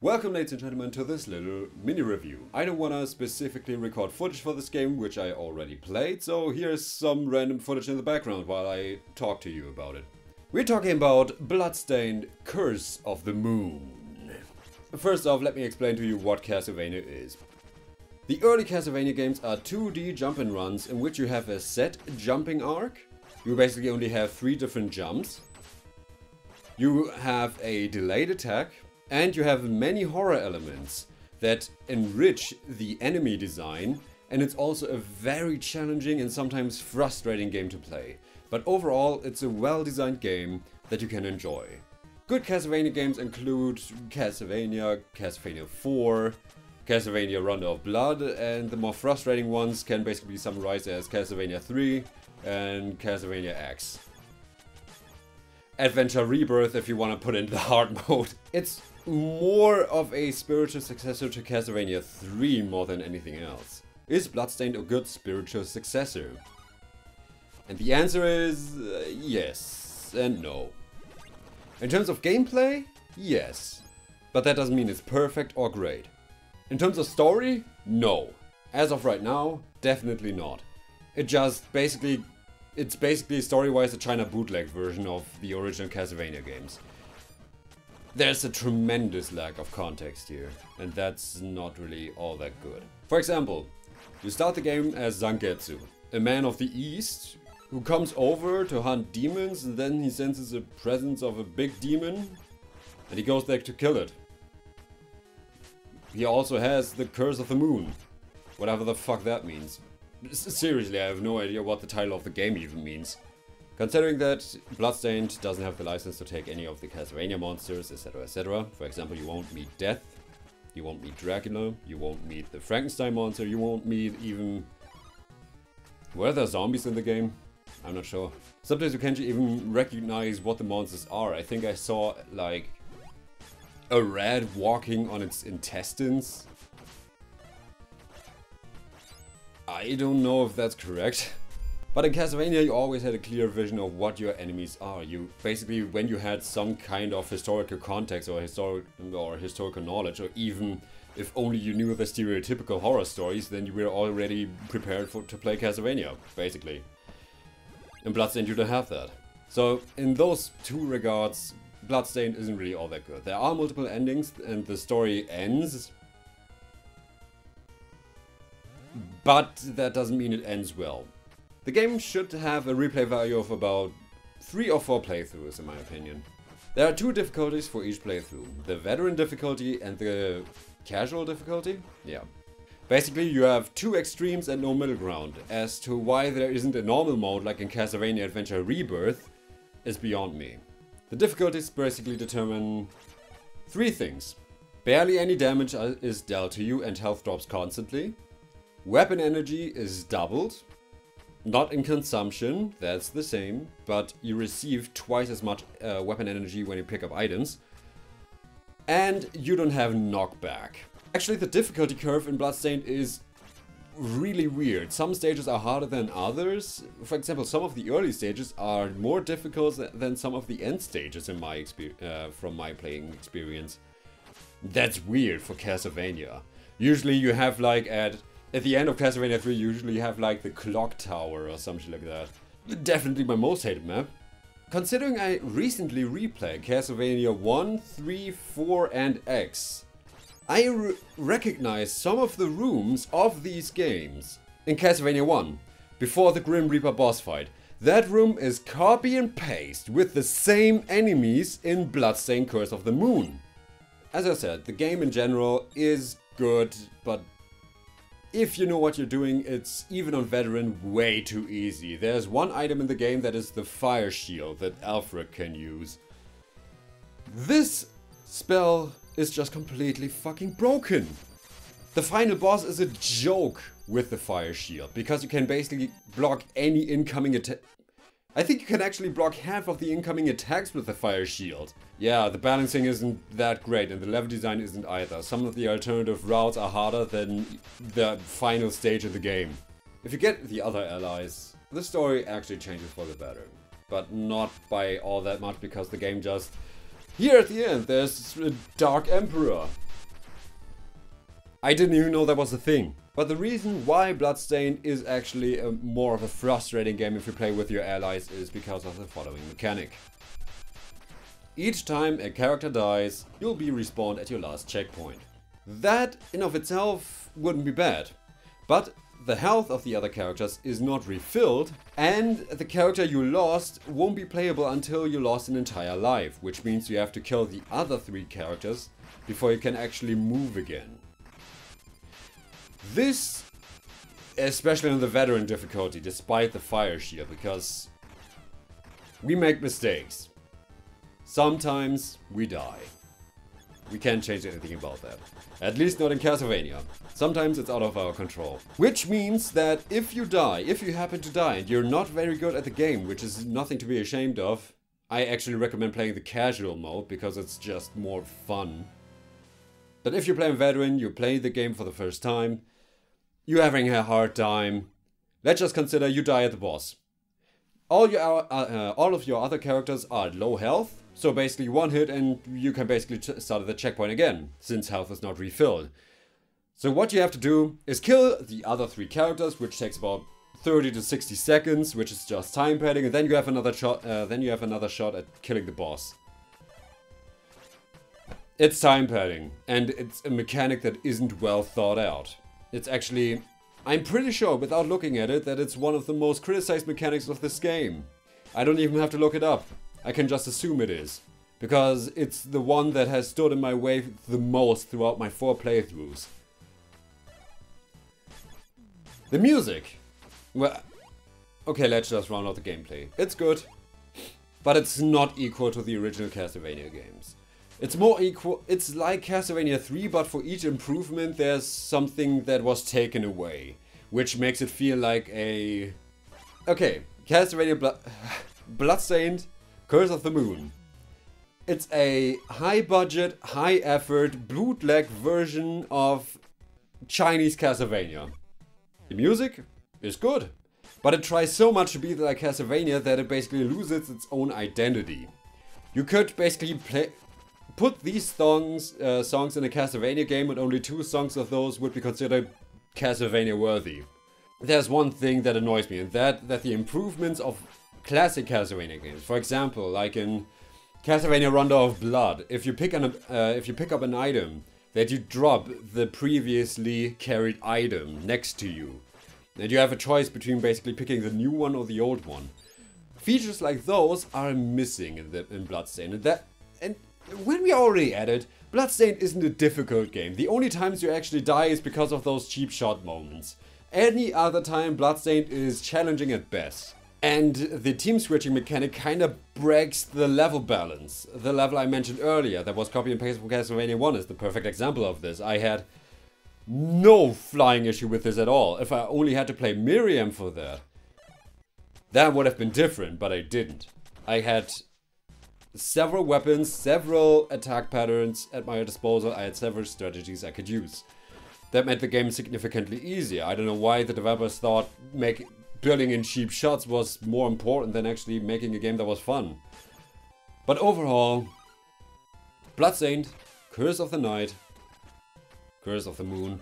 Welcome, ladies and gentlemen, to this little mini review. I don't want to specifically record footage for this game, which I already played, so here's some random footage in the background while I talk to you about it. We're talking about Bloodstained Curse of the Moon. First off, let me explain to you what Castlevania is. The early Castlevania games are 2D jump and runs in which you have a set jumping arc. You basically only have 3 different jumps. You have a delayed attack. And you have many horror elements that enrich the enemy design, and it's also a very challenging and sometimes frustrating game to play. But overall, it's a well-designed game that you can enjoy. Good Castlevania games include Castlevania, Castlevania 4, Castlevania Rondo of Blood, and the more frustrating ones can basically be summarized as Castlevania 3 and Castlevania X. Adventure Rebirth if you want to put it in the hard mode. It's more of a spiritual successor to Castlevania 3 more than anything else. Is Bloodstained a good spiritual successor? And the answer is yes and no. In terms of gameplay, yes. But that doesn't mean it's perfect or great. In terms of story, no. As of right now, definitely not. It's basically story-wise a China bootleg version of the original Castlevania games. There's a tremendous lack of context here, and that's not really all that good. For example, you start the game as Zangetsu, a man of the East who comes over to hunt demons, and then he senses the presence of a big demon and he goes there to kill it. He also has the Curse of the Moon, whatever the fuck that means. Seriously, I have no idea what the title of the game even means. Considering that Bloodstained doesn't have the license to take any of the Castlevania monsters, etc, etc. For example, you won't meet Death, you won't meet Dracula, you won't meet the Frankenstein monster, you won't meet even... Were there zombies in the game? I'm not sure. Sometimes you can't even recognize what the monsters are. I think I saw, like, a rat walking on its intestines. I don't know if that's correct. But in Castlevania you always had a clear vision of what your enemies are. You basically, when you had some kind of historical context or historical knowledge, or even if only you knew the stereotypical horror stories, then you were already prepared to play Castlevania, basically. In Bloodstained you don't have that. So in those two regards, Bloodstained isn't really all that good. There are multiple endings and the story ends, but that doesn't mean it ends well. The game should have a replay value of about 3 or 4 playthroughs in my opinion. There are 2 difficulties for each playthrough. The veteran difficulty and the casual difficulty. Yeah. Basically you have 2 extremes and no middle ground. As to why there isn't a normal mode like in Castlevania Adventure Rebirth is beyond me. The difficulties basically determine 3 things. Barely any damage is dealt to you and health drops constantly. Weapon energy is doubled. Not in consumption, that's the same, but you receive twice as much weapon energy when you pick up items. And you don't have knockback. Actually, the difficulty curve in Bloodstained is really weird. Some stages are harder than others. For example, some of the early stages are more difficult than some of the end stages in my from my playing experience. That's weird for Castlevania. Usually you have like at the end of Castlevania 3 you usually have like the clock tower or something like that. Definitely my most hated map. Considering I recently replayed Castlevania 1, 3, 4 and X, I recognize some of the rooms of these games. In Castlevania 1, before the Grim Reaper boss fight, that room is copy and paste with the same enemies in Bloodstained Curse of the Moon. As I said, the game in general is good, but if you know what you're doing, it's, even on veteran, way too easy. There's one item in the game that is the fire shield that Alfred can use. This spell is just completely fucking broken. The final boss is a joke with the fire shield, because you can basically block any incoming attack. I think you can actually block half of the incoming attacks with the fire shield. Yeah, the balancing isn't that great and the level design isn't either. Some of the alternative routes are harder than the final stage of the game. If you get the other allies, the story actually changes for the better. But not by all that much, because the game just... Here at the end there's a Dark Emperor. I didn't even know that was a thing. But the reason why Bloodstained is actually more of a frustrating game if you play with your allies is because of the following mechanic. Each time a character dies, you'll be respawned at your last checkpoint. That in of itself wouldn't be bad, but the health of the other characters is not refilled, and the character you lost won't be playable until you lost an entire life, which means you have to kill the other 3 characters before you can actually move again. This, especially on the veteran difficulty, despite the fire shield, because we make mistakes. Sometimes we die. We can't change anything about that. At least not in Castlevania. Sometimes it's out of our control. Which means that if you die, if you happen to die and you're not very good at the game, which is nothing to be ashamed of, I actually recommend playing the casual mode because it's just more fun. But if you're playing veteran, you're playing the game for the first time, you're having a hard time, let's just consider you die at the boss. All of your other characters are at low health, so basically one hit and you can basically start at the checkpoint again, since health is not refilled. So what you have to do is kill the other 3 characters, which takes about 30 to 60 seconds, which is just time padding, and then you have another shot. At killing the boss. It's time padding, and it's a mechanic that isn't well thought out. It's actually, I'm pretty sure, without looking at it, that it's one of the most criticized mechanics of this game. I don't even have to look it up. I can just assume it is. Because it's the one that has stood in my way the most throughout my 4 playthroughs. The music. Well, okay, let's just round out the gameplay. It's good, but it's not equal to the original Castlevania games. It's more equal, it's like Castlevania 3, but for each improvement there's something that was taken away, which makes it feel like a... Okay, Castlevania Bloodstained, Curse of the Moon. It's a high budget, high effort, bootleg version of Chinese Castlevania. The music is good, but it tries so much to be like Castlevania that it basically loses its own identity. You could basically put these songs in a Castlevania game, and only 2 songs of those would be considered Castlevania worthy. There's one thing that annoys me, and that the improvements of classic Castlevania games, for example, like in Castlevania Rondo of Blood, if you pick up an item, that you drop the previously carried item next to you, and you have a choice between basically picking the new one or the old one. Features like those are missing in Bloodstained, and when we are already at it, Bloodstained isn't a difficult game. The only times you actually die is because of those cheap shot moments. Any other time, Bloodstained is challenging at best. And the team switching mechanic kinda breaks the level balance. The level I mentioned earlier that was copy and paste from Castlevania 1 is the perfect example of this. I had no flying issue with this at all. If I only had to play Miriam for that, that would have been different, but I didn't. I had several weapons, several attack patterns at my disposal. I had several strategies I could use. That made the game significantly easier. I don't know why the developers thought building in cheap shots was more important than actually making a game that was fun. But overall, Bloodstained, Curse of the Night, Curse of the Moon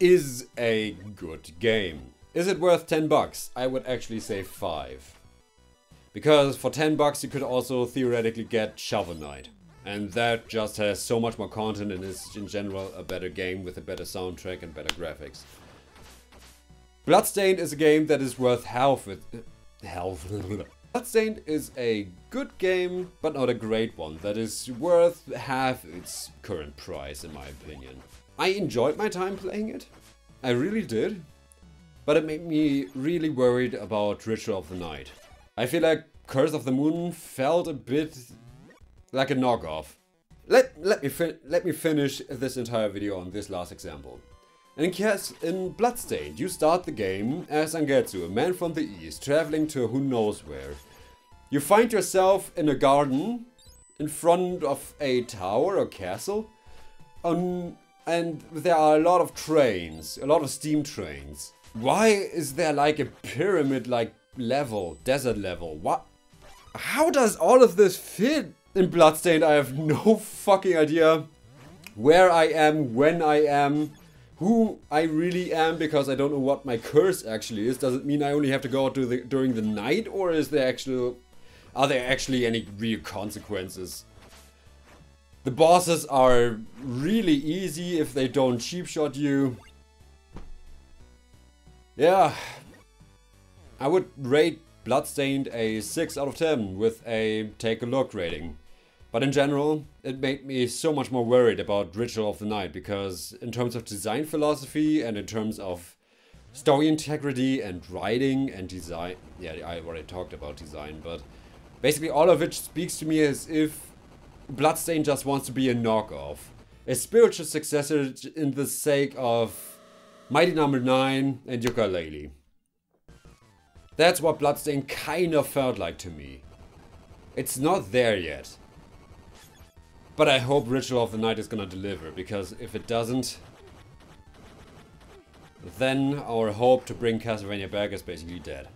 is a good game. Is it worth 10 bucks? I would actually say 5. Because for 10 bucks you could also theoretically get Shovel Knight. And that just has so much more content and is in general a better game with a better soundtrack and better graphics. Bloodstained is a game that is worth half. Bloodstained is a good game, but not a great one. That is worth half its current price, in my opinion. I enjoyed my time playing it. I really did. But it made me really worried about Ritual of the Night. I feel like Curse of the Moon felt a bit like a knockoff. Let me finish this entire video on this last example. In Bloodstained, you start the game as Angetsu, a man from the east, traveling to who knows where. You find yourself in a garden, in front of a tower or castle, and there are a lot of trains, a lot of steam trains. Why is there like a pyramid-like level, desert level? What? How does all of this fit in Bloodstained? I have no fucking idea where I am, when I am. who I really am because I don't know what my curse actually is. Does it mean I only have to go out during the night, or are there actually any real consequences? The bosses are really easy if they don't cheap shot you. Yeah, I would rate Bloodstained a 6 out of 10 with a take a look rating. But in general, it made me so much more worried about Ritual of the Night, because in terms of design philosophy and in terms of story integrity and writing and design, yeah, I already talked about design, but basically all of it speaks to me as if Bloodstained just wants to be a knockoff. A spiritual successor in the sake of Mighty Number 9 and Yooka-Laylee. That's what Bloodstained kind of felt like to me. It's not there yet. But I hope Ritual of the Night is gonna deliver, because if it doesn't, then our hope to bring Castlevania back is basically dead.